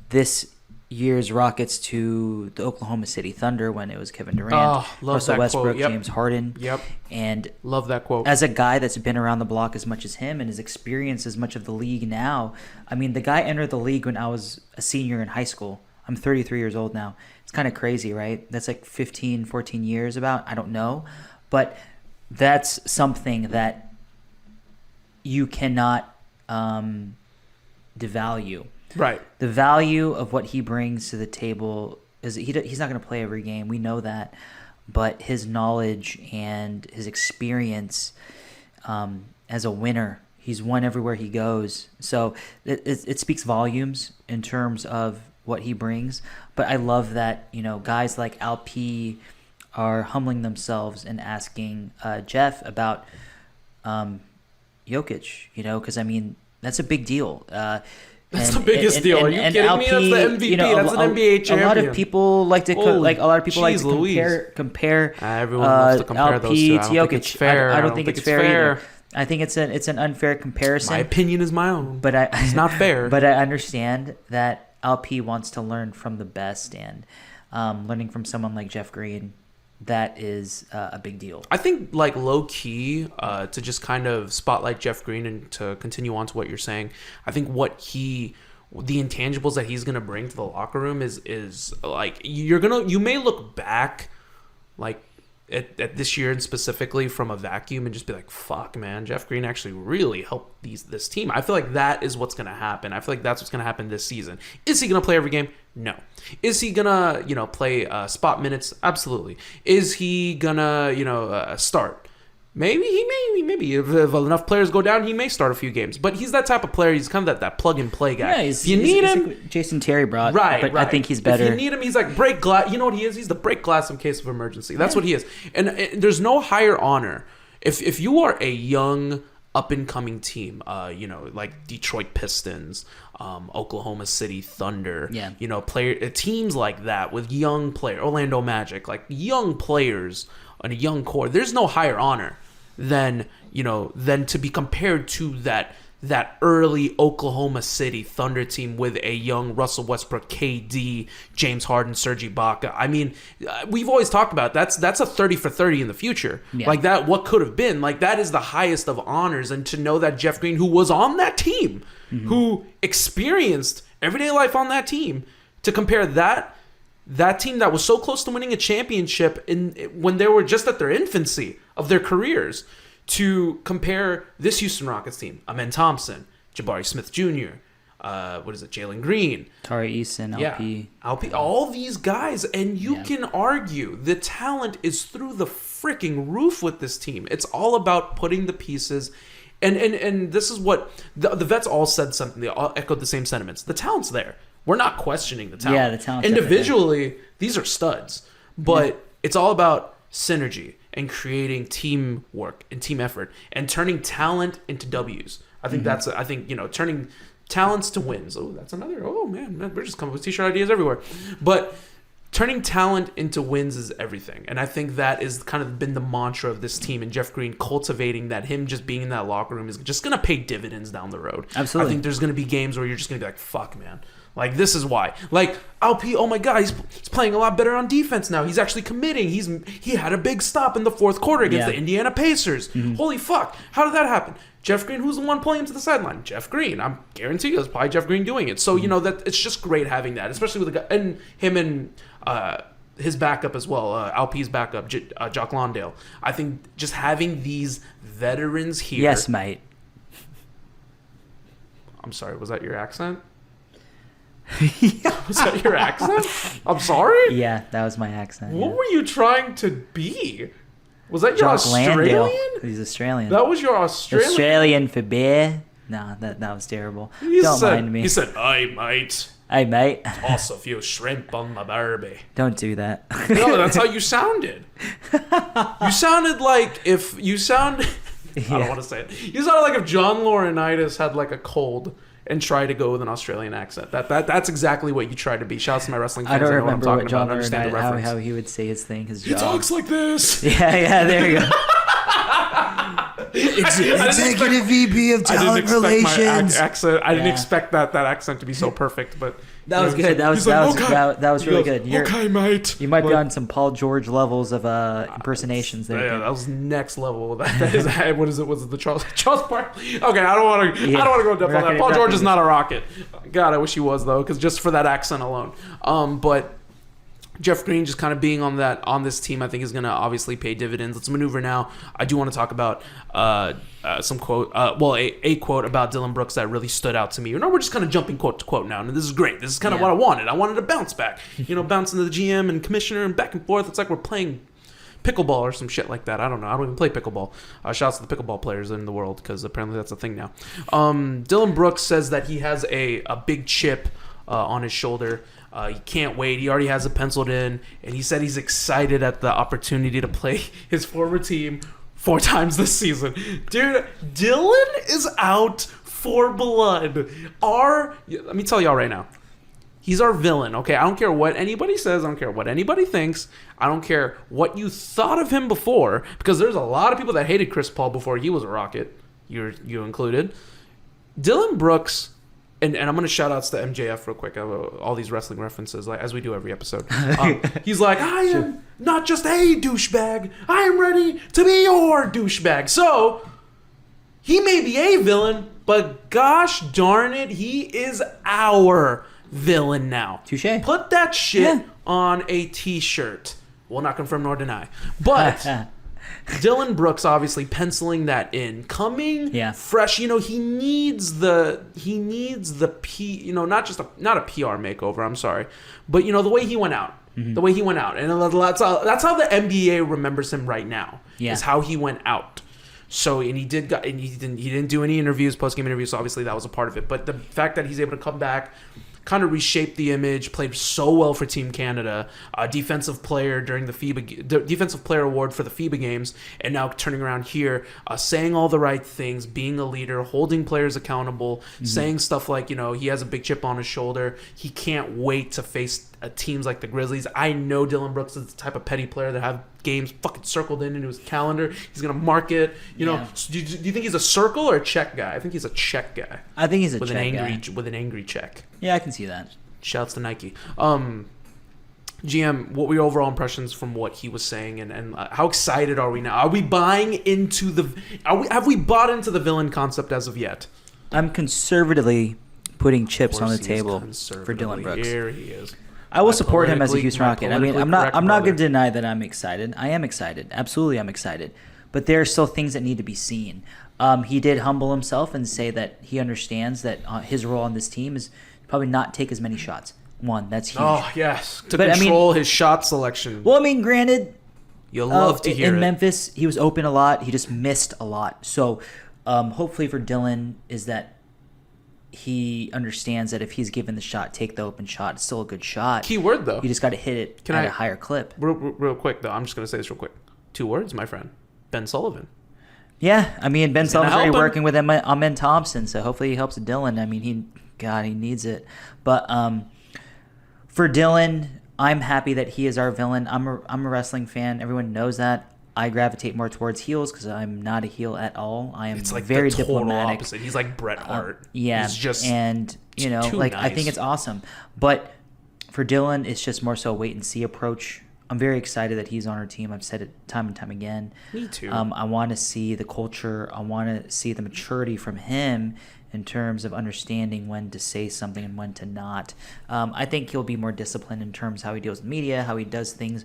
this year's Rockets to the Oklahoma City Thunder when it was Kevin Durant, Russell Westbrook, James Harden. Yep. And love that quote. As a guy that's been around the block as much as him and has experienced as much of the league now, I mean, the guy entered the league when I was a senior in high school. I'm 33 years old now. It's kind of crazy, right? That's like 15, 14 years about. I don't know. But that's something that you cannot devalue. Right. The value of what he brings to the table is he's not going to play every game. We know that. But his knowledge and his experience as a winner, he's won everywhere he goes. So it speaks volumes in terms of what he brings. But I love that, guys like LP are humbling themselves and asking Jeff about Jokic, because, I mean, that's a big deal. That's the biggest deal. Are you kidding me? That's the MVP. That's an NBA champion. A lot of people like to compare. Everyone loves to compare LP those two. I to don't think Jokic. it's fair. I don't think it's fair either. I think it's an unfair comparison. My opinion is my own. But it's not fair. But I understand that LP wants to learn from the best, and learning from someone like Jeff Green that is a big deal. I think, like, low key, to just kind of spotlight Jeff Green and to continue on to what you're saying, I think the intangibles that he's gonna bring to the locker room is like, you may look back like at this year and specifically from a vacuum and just be like, fuck, man, Jeff Green actually really helped this team. I feel like that is what's gonna happen. I feel like that's what's gonna happen this season. Is he gonna play every game? No. Is he gonna play spot minutes? Absolutely. Is he gonna start? Maybe if enough players go down, he may start a few games. But he's that type of player. He's kind of that plug and play guy. Yeah, if you need him, Jason Terry brought. Right. I think he's better. If you need him, he's like break glass. You know what he is? He's the break glass in case of emergency. That's what he is. And there's no higher honor if you are a young up and coming team. Like Detroit Pistons, Oklahoma City Thunder. Yeah. Teams like that with young players, Orlando Magic, like young players on a young core. There's no higher honor than to be compared to that early Oklahoma City Thunder team with a young Russell Westbrook, KD, James Harden, Serge Ibaka. I mean, we've always talked about that's a 30 for 30 in the future. Yeah. Like that, what could have been. Like that is the highest of honors. And to know that Jeff Green, who was on that team, who experienced everyday life on that team, to compare that team that was so close to winning a championship when they were just at their infancy of their careers, to compare this Houston Rockets team, Amen Thompson, Jabari Smith Jr., Jalen Green, Tari Eason, LP. LP, all these guys, and you can argue the talent is through the freaking roof with this team. It's all about putting the pieces, and this is what the vets all said something. They all echoed the same sentiments. The talent's there. We're not questioning the talent. Yeah, the talent. Individually, these are studs, but it's all about synergy and creating teamwork and team effort and turning talent into W's. I think turning talents to wins. Oh, that's another. Oh man, we're just coming with t-shirt ideas everywhere. But turning talent into wins is everything. And I think that is kind of been the mantra of this team, and Jeff Green cultivating that. Him just being in that locker room is just going to pay dividends down the road. Absolutely. I think there's going to be games where you're just going to be like, fuck, man. Like, this is why. Like, LP, oh my God, he's playing a lot better on defense now. He's actually committing. He had a big stop in the fourth quarter against the Indiana Pacers. Holy fuck. How did that happen? Jeff Green, who's the one pulling him to the sideline? Jeff Green. I'm guaranteeing you, it's probably Jeff Green doing it. So, that it's just great having that, especially with the guy, and him and his backup as well, LP's backup, Jock Lawndale. I think just having these veterans here. Yes, mate. I'm sorry, was that your accent? Was that your accent? I'm sorry? Yeah, that was my accent. What were you trying to be? Was that your Jock Australian? Landale. He's Australian. That was your Australian? Australian for beer? No, that was terrible. Don't mind me. He said, "Hey, mate. Hey, mate. Toss a few shrimp on my barbie." Don't do that. No, that's how you sounded. You sounded like if you sound... I don't want to say it. You sounded like if John Laurinaitis had like a cold and try to go with an Australian accent. That's exactly what you try to be. Shouts to my wrestling fans. I don't remember what, what John Laurinaitis, how he would say his thing, his job. He talks like this. Yeah, there you go. Executive VP of Talent Relations. I didn't expect that accent to be so perfect, but that was good. That was really good. Okay, mate. You might be on some Paul George levels of impersonations there. Yeah, that was next level. That is, what is it? Was it the Charles Barkley? Okay, I don't want to go depth on that. Paul George is not a Rocket. God, I wish he was though, because just for that accent alone. But Jeff Green just kind of being on this team, I think is going to obviously pay dividends. Let's maneuver now. I do want to talk about some quote, a quote about Dylan Brooks that really stood out to me. We're just kind of jumping quote to quote now, and this is great. This is kind of what I wanted. I wanted to bounce back, bouncing to the GM and commissioner and back and forth. It's like we're playing pickleball or some shit like that. I don't know. I don't even play pickleball. Shouts to the pickleball players in the world, because apparently that's a thing now. Dylan Brooks says that he has a big chip on his shoulder. He can't wait. He already has it penciled in, and he said he's excited at the opportunity to play his former team 4 times this season. Dude, Dylan is out for blood. Let me tell y'all right now, he's our villain, okay? I don't care what anybody says. I don't care what anybody thinks. I don't care what you thought of him before, because there's a lot of people that hated Chris Paul before he was a Rocket, you included. Dylan Brooks And I'm going to shout outs to MJF real quick. All these wrestling references, like as we do every episode. He's like, I am not just a douchebag. I am ready to be your douchebag. So, he may be a villain, but gosh darn it, he is our villain now. Touché. Put that shit on a t-shirt. Will not confirm nor deny. But... Dylan Brooks obviously penciling that in, coming fresh. He needs the not a PR makeover. I'm sorry, but the way he went out, and that's how the NBA remembers him right now. Is how he went out. So he didn't do any interviews, post-game interviews. So obviously that was a part of it. But the fact that he's able to come back, kind of reshaped the image, played so well for Team Canada, defensive player during the Defensive Player Award for the FIBA games, and now turning around here, saying all the right things, being a leader, holding players accountable, saying stuff like, he has a big chip on his shoulder. He can't wait to face teams like the Grizzlies. I know Dylan Brooks is the type of petty player that have games fucking circled into his calendar. He's going to mark it. Do you think he's a circle or a check guy? I think he's a check guy. I think he's a check guy. With an angry check. Yeah, I can see that. Shouts to Nike. GM, what were your overall impressions from what he was saying, and how excited are we now? Are we buying into have we bought into the villain concept as of yet? I'm conservatively putting chips on the table for Dylan Brooks. Here he is. I will support him as a Houston Rocket. I mean, I'm not going to deny that I'm excited. I am excited. Absolutely, I'm excited. But there are still things that need to be seen. He did humble himself and say that he understands that his role on this team is probably not take as many shots. One, that's huge. Oh, yes. To control his shot selection. Well, I mean, granted, you'll love to hear in Memphis, he was open a lot. He just missed a lot. So hopefully for Dylan is that he understands that if he's given the shot, take the open shot. It's still a good shot. Key word, though. You just got to hit it at a higher clip. Real quick, though. I'm just going to say this real quick. 2 words, my friend. Ben Sullivan. Yeah, I mean, Ben Sullivan's already working with him on Ben Thompson, so hopefully he helps Dylan. I mean, he needs it. But for Dylan, I'm happy that he is our villain. I'm a wrestling fan. Everyone knows that. I gravitate more towards heels because I'm not a heel at all. I am very the total diplomatic. Opposite. He's like Bret Hart. He's just I think it's awesome. But for Dylan, it's just more so a wait and see approach. I'm very excited that he's on our team. I've said it time and time again. Me too. I want to see the culture. I want to see the maturity from him in terms of understanding when to say something and when to not. I think he'll be more disciplined in terms of how he deals with media, how he does things,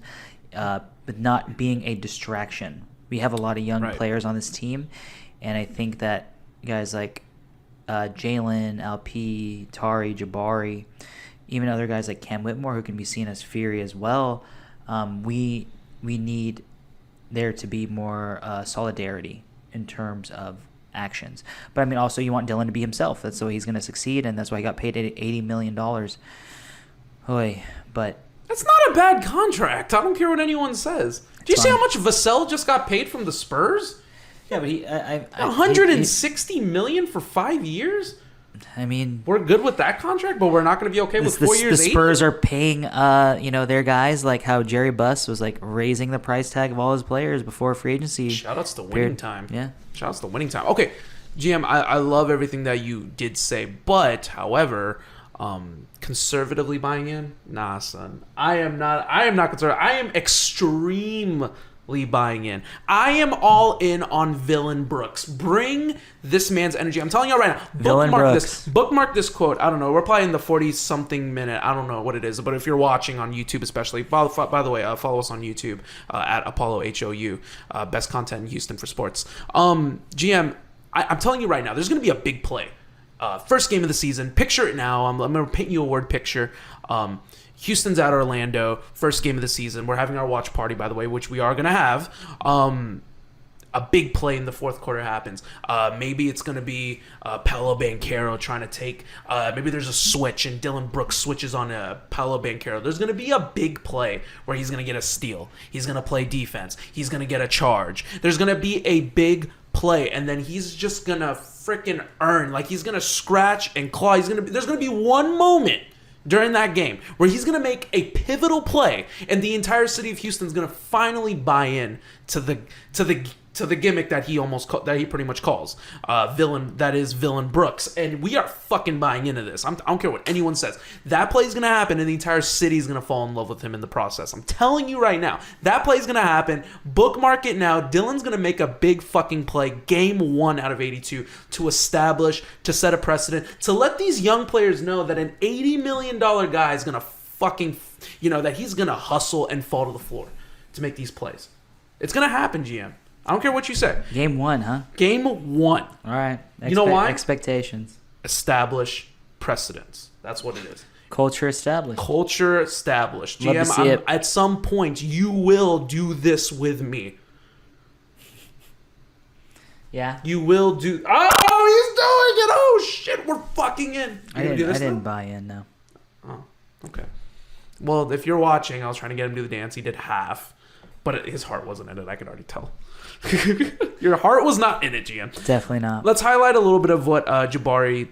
but not being a distraction. We have a lot of young players on this team, and I think that guys like Jalen, LP, Tari, Jabari, even other guys like Cam Whitmore who can be seen as Fury as well, we need there to be more solidarity in terms of actions. But I mean, also you want Dylan to be himself. That's the way he's going to succeed, and that's why he got paid $80 million. But that's not a bad contract. I don't care what anyone says. Do you see how much Vassell just got paid from the Spurs? Yeah, but $160 million for 5 years. I mean, we're good with that contract, but we're not going to be okay with 4 years. The Spurs are paying, their guys, like how Jerry Buss was like raising the price tag of all his players before free agency. Shoutouts to winning time. Yeah, shoutouts to winning time. Okay, GM, I love everything that you did say, but however, conservatively buying in, nah, son. I am not conservative. I am extremely buying in. I am all in on Villain Brooks. Bring this man's energy. I'm telling you right now. Bookmark this quote. I don't know. We're probably in the 40-something minute. I don't know what it is. But if you're watching on YouTube especially, by the way, follow us on YouTube at Apollo HOU. Best content in Houston for sports. GM, I'm telling you right now, there's going to be a big play. First game of the season. Picture it now. I'm going to paint you a word picture. Houston's at Orlando, first game of the season. We're having our watch party, by the way, which we are going to have. A big play in the fourth quarter happens. Maybe it's going to be Paolo Banchero trying to take... maybe there's a switch and Dylan Brooks switches on Paolo Banchero. There's going to be a big play where he's going to get a steal. He's going to play defense. He's going to get a charge. There's going to be a big play, and then he's just going to freaking earn. Like, he's going to scratch and claw. There's going to be one moment during that game where he's going to make a pivotal play, and the entire city of Houston is going to finally buy in to the to the gimmick that he pretty much calls villain. That is Villain Brooks, and we are fucking buying into this. I don't care what anyone says. That play is gonna happen, and the entire city is gonna fall in love with him in the process. I'm telling you right now, that play is gonna happen. Bookmark it now. Dylan's gonna make a big fucking play, game 1 out of 82, to set a precedent, to let these young players know that an $80 million guy is gonna fucking, that he's gonna hustle and fall to the floor to make these plays. It's gonna happen, GM. I don't care what you say. Game 1, huh? Game 1. All right. You know why? Expectations. Establish precedents. That's what it is. Culture established. Culture established. Love to see it. At some point, you will do this with me. Yeah. You will do... Oh, he's doing it! Oh, shit, we're fucking in. I didn't buy in, no. Oh, okay. Well, if you're watching, I was trying to get him to do the dance. He did half. But his heart wasn't in it. I could already tell. Your heart was not in it, GM. Definitely not. Let's highlight a little bit of what Jabari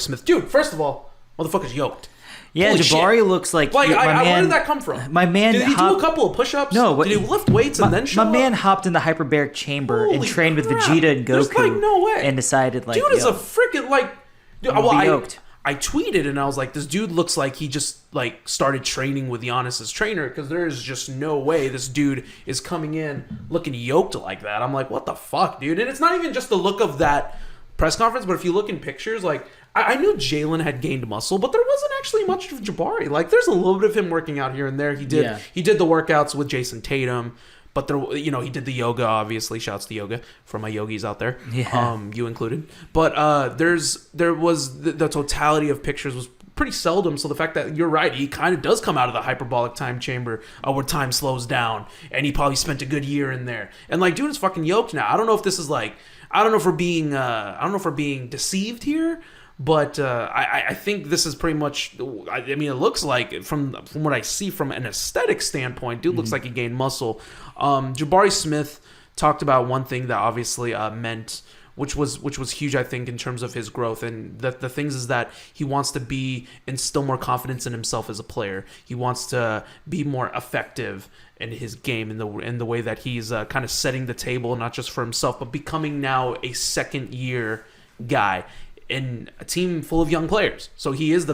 Smith. Dude, first of all, motherfucker's yoked. Yeah, Holy Jabari shit. looks like... where did that come from? My man... Did he do a couple of push-ups? No. Did he lift weights and then show My man up? hopped in the hyperbaric chamber and Holy trained with crap. Vegeta and There's, Goku. no way. And decided, Dude is a freaking, Dude, yoked. I tweeted and I was like, this dude looks like he just started training with Giannis's trainer, because there is just no way this dude is coming in looking yoked like that. I'm like, what the fuck, dude? And it's not even just the look of that press conference, but if you look in pictures, I knew Jalen had gained muscle, but there wasn't actually much of Jabari. There's a little bit of him working out here and there. He did the workouts with Jason Tatum. But there, he did the yoga. Obviously, shouts to yoga for my yogis out there, you included. But there was the totality of pictures was pretty seldom. So the fact that you're right, he kind of does come out of the hyperbolic time chamber where time slows down, and he probably spent a good year in there. And dude is fucking yoked now. I don't know if this is I don't know if we're being deceived here. But I think this is pretty much. It looks like from what I see from an aesthetic standpoint, dude looks like he gained muscle. Jabari Smith talked about one thing that obviously meant, which was huge, I think, in terms of his growth, and the things is that he wants to instill more confidence in himself as a player. He wants to be more effective in his game in the way that he's kind of setting the table, not just for himself, but becoming now a second year guy in a team full of young players. So he is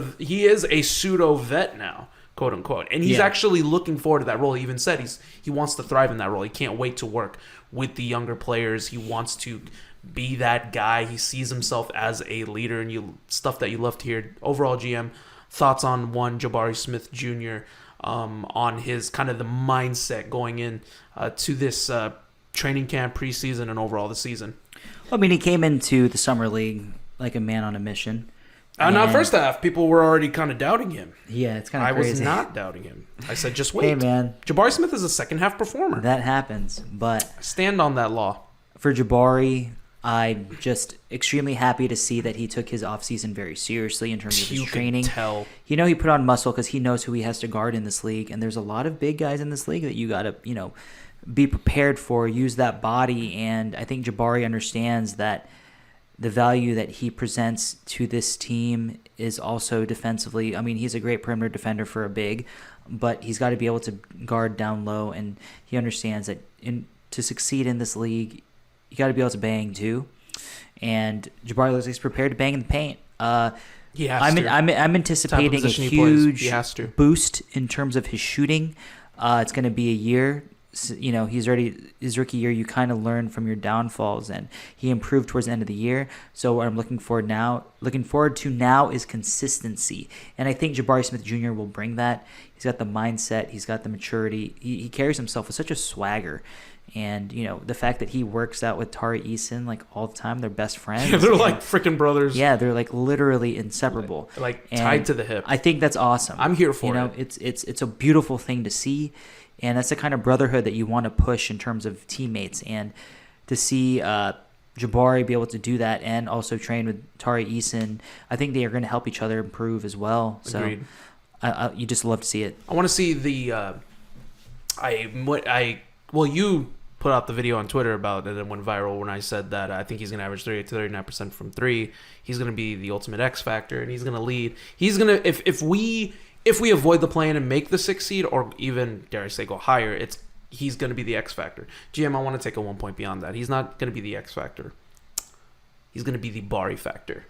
a pseudo vet now, quote unquote, and he's actually looking forward to that role. He even said he wants to thrive in that role. He can't wait to work with the younger players. He wants to be that guy. He sees himself as a leader, and stuff that you love to hear. Overall, GM thoughts on Jabari Smith Jr. On his kind of the mindset going in to this training camp, preseason, and overall the season. He came into the summer league like a man on a mission. Not first half. People were already kind of doubting him. Yeah, it's kind of crazy. I was not doubting him. I said, just wait. Hey, man. Jabari Smith is a second half performer. That happens, but... Stand on that law. For Jabari, I'm just extremely happy to see that he took his offseason very seriously in terms of his training. You can tell. He put on muscle because he knows who he has to guard in this league, and there's a lot of big guys in this league that you got to, be prepared for, use that body, and I think Jabari understands that the value that he presents to this team is also defensively. He's a great perimeter defender for a big, but he's got to be able to guard down low, and he understands that to succeed in this league, you got to be able to bang too. And Jabari looks like he's prepared to bang in the paint. I'm anticipating a huge boost in terms of his shooting. It's going to be a year. He's already his rookie year. You kind of learn from your downfalls, and he improved towards the end of the year. So what I'm looking forward to now is consistency, and I think Jabari Smith Jr. will bring that. He's got the mindset, he's got the maturity. He carries himself with such a swagger, and the fact that he works out with Tari Eason all the time. They're best friends. Yeah, they're like freaking brothers. Yeah, they're literally inseparable, tied to the hip. I think that's awesome. I'm here for it. It's a beautiful thing to see. And that's the kind of brotherhood that you want to push in terms of teammates. And to see Jabari be able to do that and also train with Tari Eason, I think they are going to help each other improve as well. Agreed. So you just love to see it. I want to see you put out the video on Twitter about it and went viral when I said that I think he's going to average 38 to 39% from three. He's going to be the ultimate X factor, and he's going to lead. He's going to, if we avoid the play-in and make the 6th seed, or even, dare I say, go higher, he's going to be the X factor. GM, I want to take it 1 point beyond that. He's not going to be the X factor. He's going to be the Bari factor.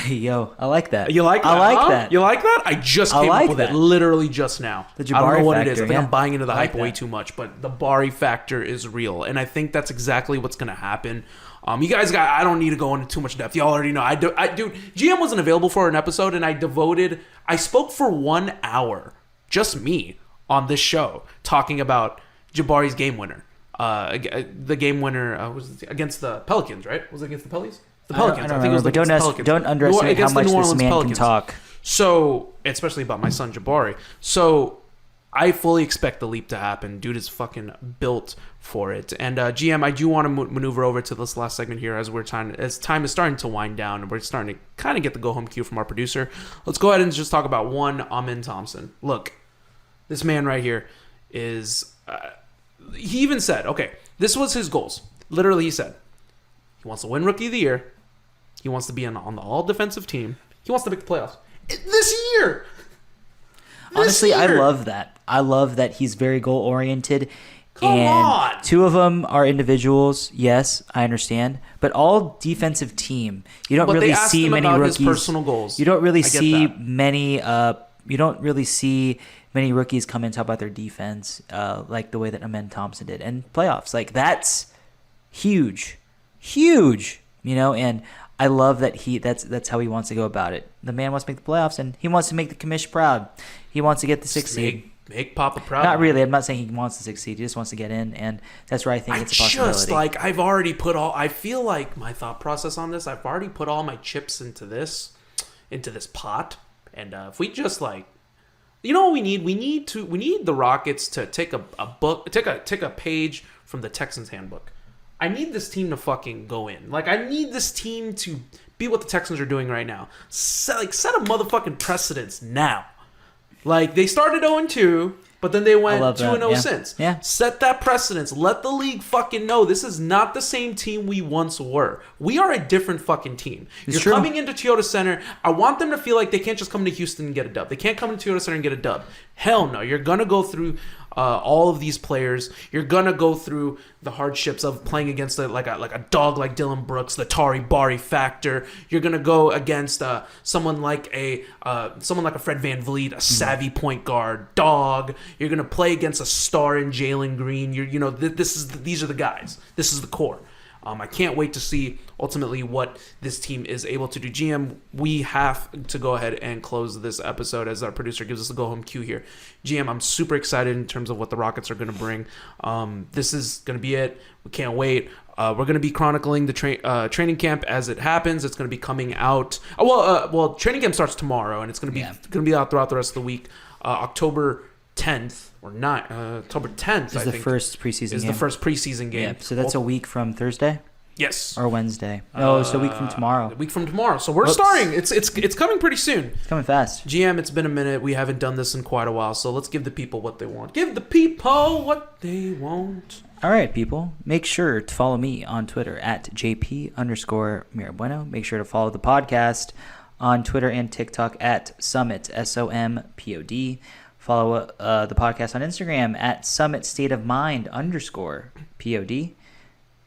Yo, I like that. You like that? I like that. You like that? I just came up with it literally just now. The I don't know Jabari what factor, it is. I think I'm buying into the I like hype way that. too much, but the Bari factor is real, and I think that's exactly what's going to happen. You guys I don't need to go into too much depth. You already know. Dude, GM wasn't available for an episode, and I spoke for 1 hour, just me, on this show, talking about Jabari's game winner. The game winner was against the Pelicans, right? Was it against the Pelicans? The Pelicans. I think it was against the Pelicans. Don't underestimate how much this man can talk. So, especially about my son Jabari. So, I fully expect the leap to happen. Dude is fucking built for it. And GM, I do want to maneuver over to this last segment here as time is starting to wind down and we're starting to kind of get the go home cue from our producer. Let's go ahead and just talk about one Amen Thompson. Look, this man right here is. He even said, okay, this was his goals. Literally, he said he wants to win Rookie of the Year. He wants to be on the all-defensive team. He wants to make the playoffs this year. Honestly, I love that. I love that he's very goal-oriented. Come on. 2 of them are individuals. Yes, I understand. But all defensive team, you don't really see many rookies. His personal goals. You don't really see many. You don't really see many rookies come and talk about their defense like the way that Amen Thompson did. And playoffs, like that's huge. And I love that that's how he wants to go about it. The man wants to make the playoffs, and he wants to make the commish proud. He wants to get the 6th seed. Make Papa proud. Not really. I'm not saying he wants the 6th seed. He just wants to get in, and that's where I think it's a possibility. I've already put all. I feel like my thought process on this. I've already put all my chips into this pot, and if we just you know what we need? We need the Rockets to take a page from the Texans handbook. I need this team to fucking go in. I need this team to be what the Texans are doing right now. Set a motherfucking precedence now. They started 0-2, but then they went 2-0 since. Yeah. Set that precedence. Let the league fucking know this is not the same team we once were. We are a different fucking team. You're coming into Toyota Center. I want them to feel like they can't just come to Houston and get a dub. They can't come to Toyota Center and get a dub. Hell no. You're going to go through all of these players. You're going to go through the hardships of playing against a dog like Dylan Brooks, the Tari Bari factor. You're going to go against someone like a Fred VanVleet, a savvy point guard, dog. You're going to play against a star in Jalen Green. These are the guys. This is the core. I can't wait to see ultimately what this team is able to do. GM, we have to go ahead and close this episode as our producer gives us the go home cue here. GM, I'm super excited in terms of what the Rockets are going to bring. This is going to be it. We can't wait. We're going to be chronicling the training camp as it happens. It's going to be coming out. Training camp starts tomorrow, and it's going to be out throughout the rest of the week. October 10th or not. October 10th is the first preseason game. Is the first preseason game. Yeah, so that's a week from Thursday. Yes. Or Wednesday. No, it's a week from tomorrow. A week from tomorrow. So we're starting. It's coming pretty soon. It's coming fast. GM, it's been a minute. We haven't done this in quite a while. So let's give the people what they want. Give the people what they want. All right, people. Make sure to follow me on Twitter at JP_Mirabueno. Make sure to follow the podcast on Twitter and TikTok at Summit, SOMPOD. Follow the podcast on Instagram at Summit State of Mind _POD.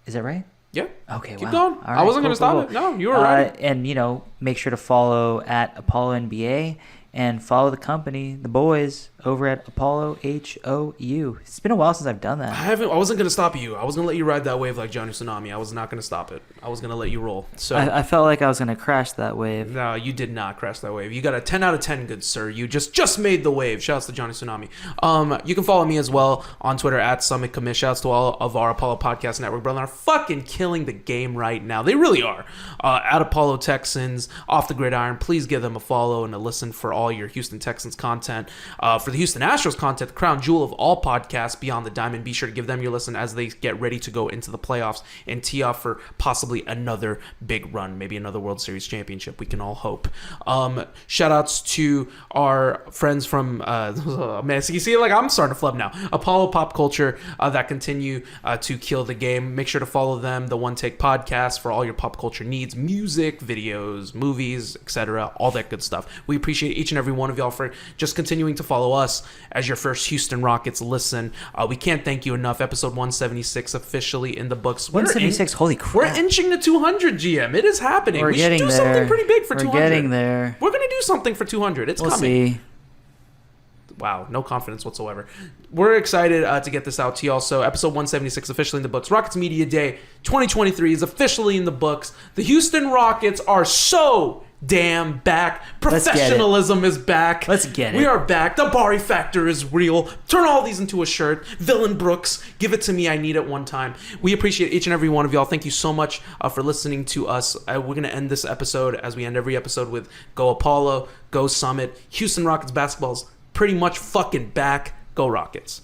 Is that right? Yeah. Okay, Keep going. All right, I wasn't going to stop it. No, you were right. And, make sure to follow at Apollo NBA and follow the company, the boys, over at Apollo HOU. It's been a while since I've done that. I wasn't going to stop you. I was going to let you ride that wave like Johnny Tsunami. I was not going to stop it. I was going to let you roll. So I felt like I was going to crash that wave. No, you did not crash that wave. You got a 10 out of 10, good sir. You just made the wave. Shouts to Johnny Tsunami. You can follow me as well on Twitter at Summit Commish. Shouts to all of our Apollo Podcast Network brother. Are fucking killing the game right now. They really are. At Apollo Texans, Off the Gridiron. Please give them a follow and a listen for all your Houston Texans content. For the Houston Astros content, the crown jewel of all podcasts, Beyond the Diamond. Be sure to give them your listen as they get ready to go into the playoffs and tee off for possibly another big run, maybe another World Series championship. We can all hope. Shout outs to our friends from man, so you see, I'm starting to flub now. Apollo Pop Culture that continue to kill the game. Make sure to follow them, the One Take Podcast, for all your pop culture needs, music, videos, movies, etc., all that good stuff. We appreciate each each and every one of y'all for just continuing to follow us as your first Houston Rockets listen. We can't thank you enough. Episode 176 officially in the books. 176, holy crap. We're inching to 200, GM. It is happening. We should do something pretty big for 200. We're getting there. We're going to do something for 200. It's we'll coming. See. Wow, no confidence whatsoever. We're excited to get this out to y'all. So episode 176 officially in the books. Rockets Media Day 2023 is officially in the books. The Houston Rockets are so damn back. Professionalism is back. Let's get it. We are back. The Bari factor is real. Turn all these into a shirt. Villain Brooks, give it to me. I need it one time. We appreciate each and every one of y'all. Thank you so much for listening to us. We're going to end this episode as we end every episode with Go Apollo, Go Summit. Houston Rockets basketball's pretty much fucking back. Go Rockets.